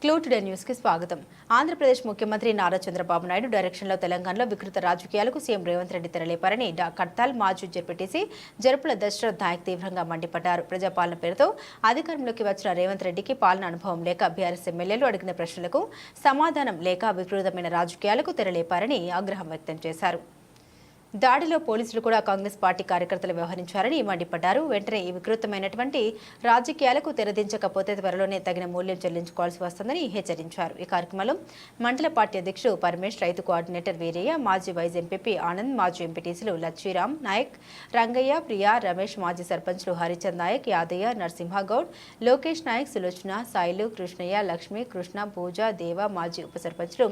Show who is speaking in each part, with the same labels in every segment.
Speaker 1: Clue today news కి స్వాగతం. ఆంధ్రప్రదేశ్ ముఖ్యమంత్రి నారా చంద్రబాబు నాయుడు డైరెక్షన్లో తెలంగాణలో వికృత రాజకీయాలకు సీఎం రేవంత్ రెడ్డి తెరలేపారని కడ్తాల్ మాజీ జెడ్పీటీసీ జరుపుల దశరథ్ నాయక్ తీవ్రంగా మండిపడ్డారు. ప్రజాపాలన పేరుతో అధికారంలోకి వచ్చిన రేవంత్ రెడ్డికి పాలన అనుభవం లేక బీఆర్ఎస్ ఎమ్మెల్యేలు అడిగిన ప్రశ్నలకు సమాధానం లేక వికృతమైన రాజకీయాలకు తెరలేపారని ఆగ్రహం వ్యక్తం చేశారు. దాడిలో పోలీసులు కూడా కాంగ్రెస్ పార్టీ కార్యకర్తలు వ్యవహరించారని మండిపడ్డారు. వెంటనే ఈ వికృతమైనటువంటి రాజకీయాలకు తెరదించకపోతే త్వరలోనే తగిన మూల్యం చెల్లించుకోవాల్సి వస్తుందని హెచ్చరించారు. ఈ కార్యక్రమంలో మండల పార్టీ అధ్యక్షుడు పరమేష్, రైతు కోఆర్డినేటర్ వీరయ్య, మాజీ వైస్ ఎంపీపీ ఆనంద్, మాజీ ఎంపీటీసీలు లచ్చిరామ్ నాయక్, రంగయ్య, ప్రియా, రమేష్, మాజీ సర్పంచ్లు హరిచంద్ నాయక్, యాదయ్య, నరసింహగౌడ్, లోకేష్ నాయక్, సులోచన, సాయిలు, కృష్ణయ్య, లక్ష్మి, కృష్ణ, పూజ, దేవ, మాజీ ఉప సర్పంచ్లు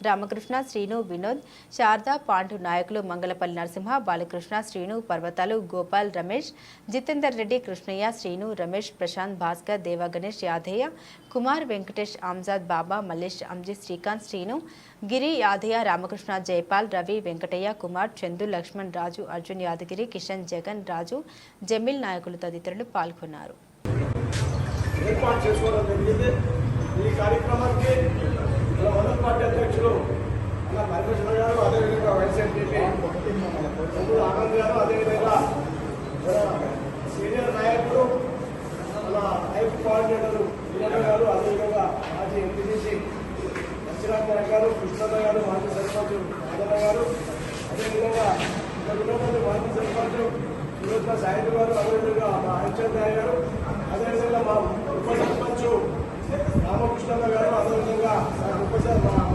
Speaker 1: రామకృష్ణ, శ్రీను, వినోద్, శారద, పాండు నాయకులు మంగళపల్లి నరసింహ, బాలకృష్ణ, శ్రీను, పర్వతాలు, గోపాల్, రమేష్, జితేందర్ రెడ్డి, కృష్ణయ్య, శ్రీను, రమేష్, ప్రశాంత్, భాస్కర్, దేవ, గణేష్, యాదయ్య, కుమార్, వెంకటేష్, ఆమ్జాద్, బాబా, మల్లేష్, అంజిత్, శ్రీకాంత్, శ్రీను, గిరి, యాదయ్య, రామకృష్ణ, జైపాల్, రవి, వెంకటయ్య, కుమార్, చందు, లక్ష్మణ్, రాజు, అర్జున్, యాదగిరి, కిషన్, జగన్, రాజు, జమీల్ నాయకులు తదితరులు పాల్గొన్నారు.
Speaker 2: మల్లేశ్వర గారు, అదేవిధంగా వైస్ ఎంపీపీ ఆనంద్ గారు, అదేవిధంగా సీనియర్ నాయకుడు మన రైతు కోఆర్డినేటర్ వీరయ్య గారు, అదేవిధంగా మాజీ ఎంపీటీసీ లచ్చిరామ్ గారు, కృష్ణన్న గారు, మాజీ సర్పంచ్ ఆదన్న గారు, అదేవిధంగా వినోద్ మాజీ సర్పంచ్ సులోచన సాయిలు గారు, అదేవిధంగా మా హరిచంద్ నాయక్ గారు, అదేవిధంగా మా ఉప సర్పంచ్ రామకృష్ణన్న గారు, అదేవిధంగా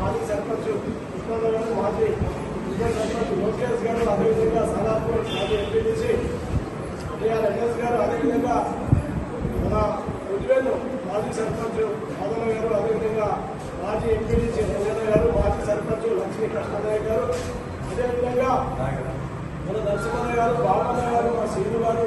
Speaker 2: మాజీ సర్పంచ్ కృష్ణన్న గారు, మాజీ విజయ సర్పంచ్ లోకేష్ గారు, అదేవిధంగా సలాపూర్ మాజీ ఎంపీటీసీ ఎన్ఎస్ గారు, అదేవిధంగా మన ఉద్వేలు మాజీ సర్పంచ్ ఆదన్న గారు, అదేవిధంగా మాజీ ఎంపీటీసీ రంజన్న గారు, మాజీ సర్పంచ్ లక్ష్మీ కృష్ణనాయక్ గారు, అదేవిధంగా మన నరసింహన్న గారు, బాబన్న గారు, మా శ్రీను గారు,